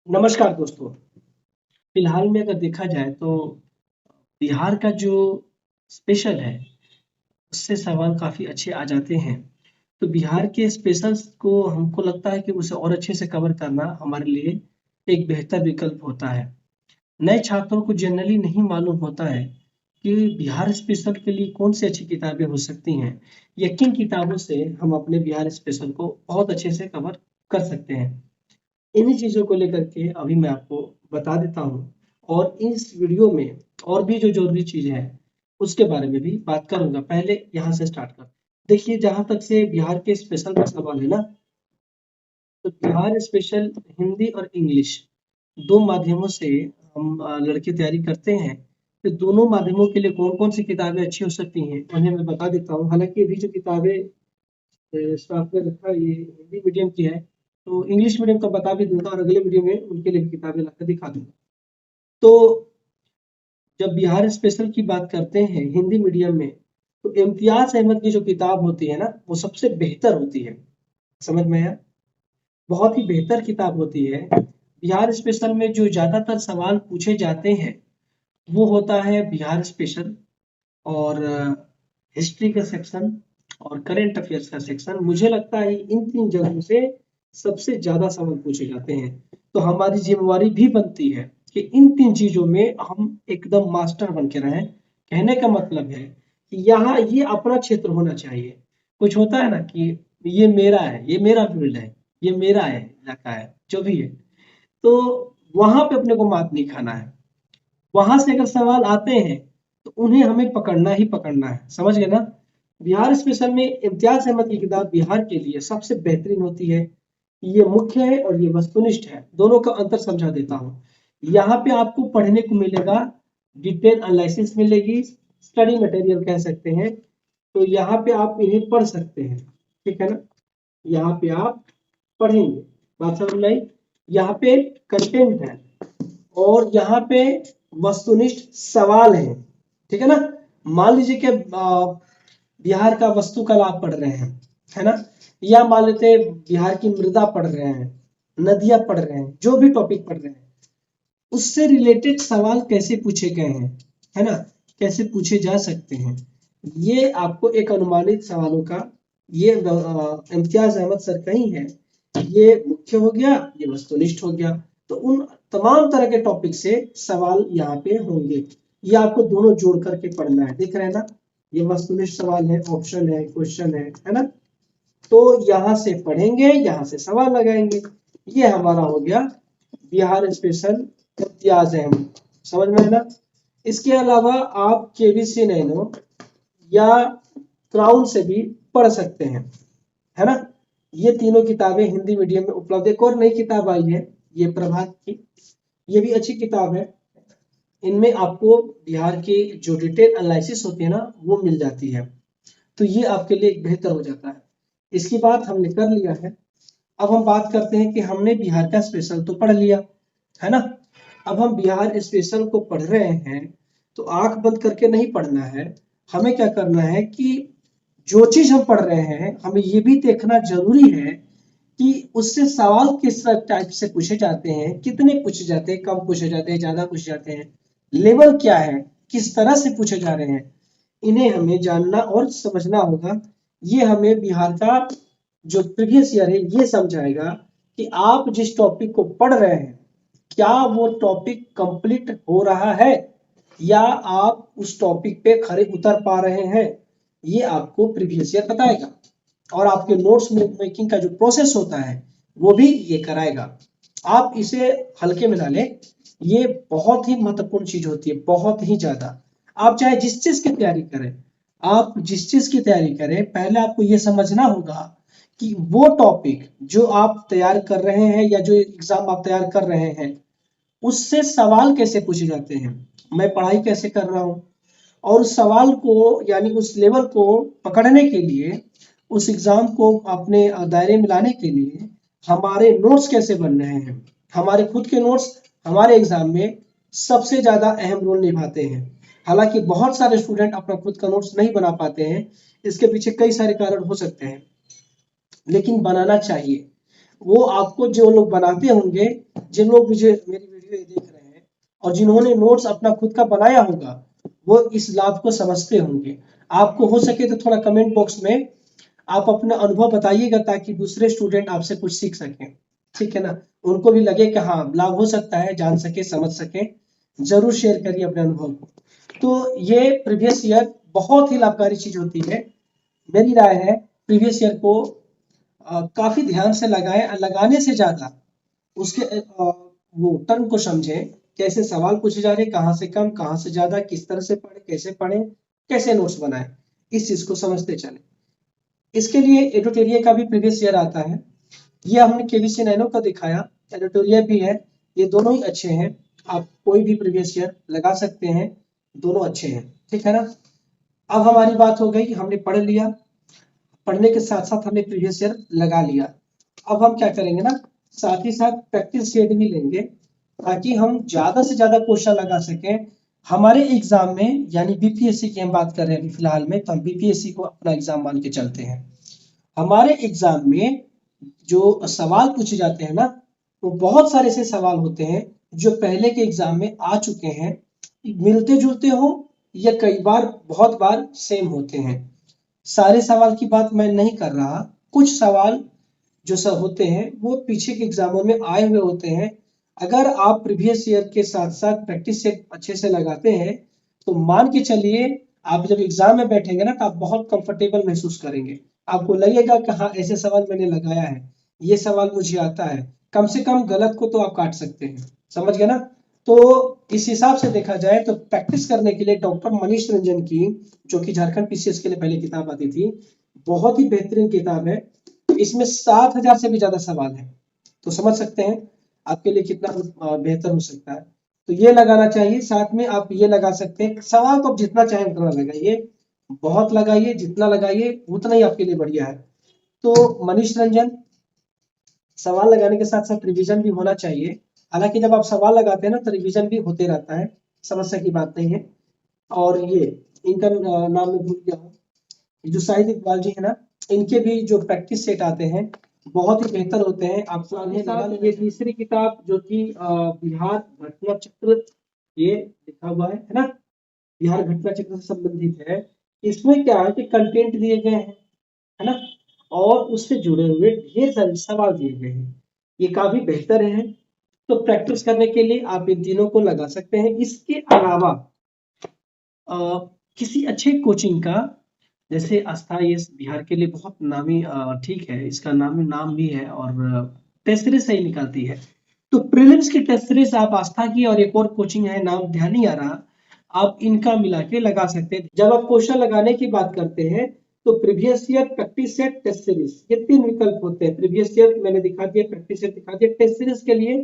नमस्कार दोस्तों। फिलहाल में अगर देखा जाए तो बिहार का जो स्पेशल है, उससे सवाल काफ़ी अच्छे आ जाते हैं। तो बिहार के स्पेशल्स को हमको लगता है कि उसे और अच्छे से कवर करना हमारे लिए एक बेहतर विकल्प होता है। नए छात्रों को जनरली नहीं मालूम होता है कि बिहार स्पेशल के लिए कौन सी अच्छी किताबें हो सकती हैं या किन किताबों से हम अपने बिहार स्पेशल को बहुत अच्छे से कवर कर सकते हैं। इन्हीं चीज़ों को लेकर के अभी मैं आपको बता देता हूँ और इस वीडियो में और भी जो ज़रूरी चीज़ है उसके बारे में भी बात करूँगा। पहले यहाँ से स्टार्ट कर देखिए, जहाँ तक से बिहार के स्पेशल का सवाल है ना, तो बिहार स्पेशल हिंदी और इंग्लिश 2 माध्यमों से हम लड़के तैयारी करते हैं। तो दोनों माध्यमों के लिए कौन-कौन सी किताबें अच्छी हो सकती हैं, उन्हें मैं बता देता हूँ। हालाँकि अभी जो किताबें स्टॉक में रखा है ये हिंदी मीडियम की है, तो इंग्लिश मीडियम का बता भी दूँगा और अगले वीडियो में उनके लिए भी किताबें लाकर दिखा दूँगा। तो जब बिहार स्पेशल की बात करते हैं हिंदी मीडियम में, तो इम्तियाज़ अहमद की जो किताब होती है ना, वो सबसे बेहतर होती है। समझ में आया? बहुत ही बेहतर किताब होती है। बिहार स्पेशल में जो ज़्यादातर सवाल पूछे जाते हैं, वो होता है बिहार स्पेशल और हिस्ट्री का सेक्शन और करंट अफेयर्स का सेक्शन। मुझे लगता है इन 3 जगहों से सबसे ज़्यादा सवाल पूछे जाते हैं। तो हमारी ज़िम्मेवारी भी बनती है कि इन 3 चीज़ों में हम एकदम मास्टर बन के रहें। कहने का मतलब है कि यहाँ ये अपना क्षेत्र होना चाहिए। कुछ होता है ना कि ये मेरा है, ये मेरा फील्ड है, ये मेरा है, इलाका है, जो भी है। तो वहाँ पे अपने को मात नहीं खाना है। वहां से अगर सवाल आते हैं तो उन्हें हमें पकड़ना ही पकड़ना है। समझ गए ना? बिहार स्पेशल में इम्तियाज अहमद की किताब बिहार के लिए सबसे बेहतरीन होती है। ये मुख्य है और ये वस्तुनिष्ठ है। दोनों का अंतर समझा देता हूँ। यहाँ पे आपको पढ़ने को मिलेगा, डिटेल एनालिसिस मिलेगी, स्टडी मटेरियल कह सकते हैं। तो यहाँ पे आप इन्हें पढ़ सकते हैं, ठीक है ना? यहाँ पे आप पढ़ेंगे, बात समझ में आई? यहाँ पे कंटेंट है और यहाँ पे वस्तुनिष्ठ सवाल है, ठीक है ना? मान लीजिए कि बिहार का वस्तुकला आप पढ़ रहे हैं, है ना? या मान लेते हैं बिहार की मृदा पढ़ रहे हैं, नदियां पढ़ रहे हैं, जो भी टॉपिक पढ़ रहे हैं, उससे रिलेटेड सवाल कैसे पूछे गए हैं, है ना? कैसे पूछे जा सकते हैं, ये आपको एक अनुमानित सवालों का ये इम्तियाज अहमद सर का ही है। ये मुख्य हो गया, ये वस्तुनिष्ठ हो गया। तो उन तमाम तरह के टॉपिक से सवाल यहाँ पे होंगे। ये आपको दोनों जोड़ करके पढ़ना है। देख रहे हैं ना? ये वस्तुनिष्ठ सवाल है, ऑप्शन है, क्वेश्चन है ना? तो यहाँ से पढ़ेंगे, यहाँ से सवाल लगाएंगे। ये हमारा हो गया बिहार स्पेशल इम्तियाज अहमद। समझ में है ना? इसके अलावा आप केबीसी नैनो या क्राउन से भी पढ़ सकते हैं, है ना? ये तीनों किताबें हिंदी मीडियम में उपलब्ध। एक और नई किताब आई है, ये प्रभात की, ये भी अच्छी किताब है। इनमें आपको बिहार की जो डिटेल एनालिसिस होती है ना, वो मिल जाती है। तो ये आपके लिए एक बेहतर हो जाता है। इसकी बात हमने कर लिया है। अब हम बात करते हैं कि हमने बिहार का स्पेशल तो पढ़ लिया, है ना? अब हम बिहार स्पेशल को पढ़ रहे हैं तो आंख बंद करके नहीं पढ़ना है। हमें क्या करना है कि जो चीज हम पढ़ रहे हैं हमें ये भी देखना जरूरी है कि उससे सवाल किस टाइप से पूछे जाते हैं, कितने पूछे जाते हैं, कम पूछे जाते हैं, ज्यादा पूछे जाते हैं, लेवल क्या है, किस तरह से पूछे जा रहे हैं, इन्हें हमें जानना और समझना होगा। ये हमें बिहार का जो प्रीवियस ईयर है ये समझाएगा कि आप जिस टॉपिक को पढ़ रहे हैं क्या वो टॉपिक कंप्लीट हो रहा है या आप उस टॉपिक पे खरे उतर पा रहे हैं। ये आपको प्रीवियस ईयर बताएगा और आपके नोट्स मेकिंग का जो प्रोसेस होता है वो भी ये कराएगा। आप इसे हल्के में ना लें, ये बहुत ही महत्वपूर्ण चीज होती है, बहुत ही ज्यादा। आप चाहे जिस चीज की तैयारी करें, आप जिस चीज की तैयारी करें, पहले आपको ये समझना होगा कि वो टॉपिक जो आप तैयार कर रहे हैं या जो एग्जाम आप तैयार कर रहे हैं उससे सवाल कैसे पूछे जाते हैं, मैं पढ़ाई कैसे कर रहा हूँ, और उस सवाल को यानी उस लेवल को पकड़ने के लिए, उस एग्जाम को अपने दायरे में लाने के लिए हमारे नोट्स कैसे बन रहे हैं। हमारे खुद के नोट्स हमारे एग्जाम में सबसे ज्यादा अहम रोल निभाते हैं। हालांकि बहुत सारे स्टूडेंट अपना खुद का नोट्स नहीं बना पाते हैं, इसके पीछे कई सारे कारण हो सकते हैं, लेकिन बनाना चाहिए। वो आपको जो लोग बनाते होंगे जिन लोग मुझे मेरी वीडियो ये देख रहे हैं और जिन्होंने नोट्स अपना खुद का बनाया होगा वो इस लाभ को समझते होंगे। आपको हो सके तो थोड़ा कमेंट बॉक्स में आप अपना अनुभव बताइएगा ताकि दूसरे स्टूडेंट आपसे कुछ सीख सकें, ठीक है ना, उनको भी लगे कि हाँ लाभ हो सकता है, जान सके समझ सके। जरूर शेयर करिए अपने अनुभव को। तो ये प्रीवियस ईयर बहुत ही लाभकारी चीज होती है। मेरी राय है प्रीवियस ईयर को काफी ध्यान से लगाएं, लगाने से ज्यादा उसके वो टर्म को समझें, कैसे सवाल पूछे जा रहे, कहाँ से कम कहाँ से ज्यादा, किस तरह से पढ़े, कैसे नोट्स बनाए, इस चीज को समझते चले। इसके लिए एडिटोरियल का भी प्रीवियस ईयर आता है। ये हमने केबीसी नैनो का दिखाया, एडिटोरियल भी है, ये दोनों ही अच्छे हैं। आप कोई भी प्रीवियस ईयर लगा सकते हैं, दोनों अच्छे हैं, ठीक है ना। अब हमारी बात हो गई कि हमने पढ़ लिया, पढ़ने के साथ साथ हमने प्रीवियस ईयर लगा लिया। अब हम क्या करेंगे ना, साथ ही साथ प्रैक्टिस सेट भी लेंगे ताकि हम ज्यादा से ज्यादा क्वेश्चन लगा सकें हमारे एग्जाम में। यानी बीपीएससी की हम बात कर रहे हैं फिलहाल में, तो हम बीपीएससी को अपना एग्जाम मान के चलते हैं। हमारे एग्जाम में जो सवाल पूछे जाते हैं ना, वो बहुत सारे ऐसे सवाल होते हैं जो पहले के एग्जाम में आ चुके हैं, मिलते जुलते हो या कई बार बहुत बार सेम होते हैं। सारे सवाल की बात मैं नहीं कर रहा, कुछ सवाल जो सब होते हैं वो पीछे के एग्जामों में आए हुए होते हैं। अगर आप प्रीवियस ईयर के साथ साथ प्रैक्टिस सेट अच्छे से लगाते हैं तो मान के चलिए आप जब एग्जाम में बैठेंगे ना तो आप बहुत कंफर्टेबल महसूस करेंगे। आपको लगेगा कि हाँ ऐसे सवाल मैंने लगाया है, ये सवाल मुझे आता है, कम से कम गलत को तो आप काट सकते हैं। समझ गए ना। तो इस हिसाब से देखा जाए तो प्रैक्टिस करने के लिए डॉक्टर मनीष रंजन की, जो कि झारखंड पीसीएस के लिए पहले किताब आती थी, बहुत ही बेहतरीन किताब है। इसमें 7,000 से भी ज्यादा सवाल है, तो समझ सकते हैं आपके लिए कितना बेहतर हो सकता है। तो ये लगाना चाहिए, साथ में आप ये लगा सकते हैं। सवाल तो आप जितना चाहें उतना लगाइए, बहुत लगाइए, जितना लगाइए उतना ही आपके लिए बढ़िया है। तो मनीष रंजन, सवाल लगाने के साथ साथ रिवीजन भी होना चाहिए। हालांकि जब आप सवाल लगाते हैं ना तो रिवीजन भी होते रहता है, समस्या की बात नहीं है। और ये इनका नाम मैं भूल गया हूँ, जो शाहिद इकबाल जी है ना, इनके भी जो प्रैक्टिस सेट आते हैं बहुत ही बेहतर होते हैं। आपको ये तीसरी किताब जो कि बिहार घटना चक्र, ये लिखा हुआ है ना, बिहार घटना चक्र से संबंधित है। इसमें क्या है कि कंटेंट दिए गए हैं, है ना, और उससे जुड़े हुए ढेर सारे सवाल दिए गए हैं। ये काफी बेहतर है। तो प्रैक्टिस करने के लिए आप इन तीनों को लगा सकते हैं। इसके अलावा किसी अच्छे कोचिंग का, जैसे आस्था, ये बिहार के लिए बहुत नामी, ठीक है, इसका नाम भी है और टेस्ट सीरीज सही निकालती है। तो प्रीलिम्स की टेस्ट सीरीज आप आस्था की और एक और कोचिंग है, नाम ध्यान नहीं आ रहा, आप इनका मिला के लगा सकते हैं। जब आप क्वेश्चन लगाने की बात करते हैं तो previous year, practice set, test series, ये 3 विकल्प होते हैं। प्रीवियस ईयर मैंने दिखा दिया, प्रैक्टिस सेट दिखा दिया, टेस्ट सीरीज के लिए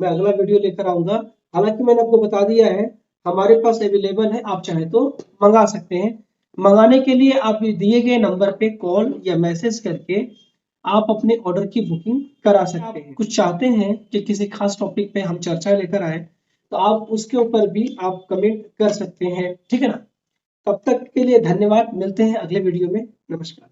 मैं अगला वीडियो लेकर आऊंगा। हालांकि मैंने आपको बता दिया है हमारे पास अवेलेबल है, आप चाहे तो मंगा सकते हैं। मंगाने के लिए आप दिए गए नंबर पे कॉल या मैसेज करके आप अपने ऑर्डर की बुकिंग करा सकते हैं। कुछ चाहते हैं कि किसी खास टॉपिक पे हम चर्चा लेकर आए तो आप उसके ऊपर भी आप कमेंट कर सकते हैं, ठीक है ना। तब तक के लिए धन्यवाद, मिलते हैं अगले वीडियो में। नमस्कार।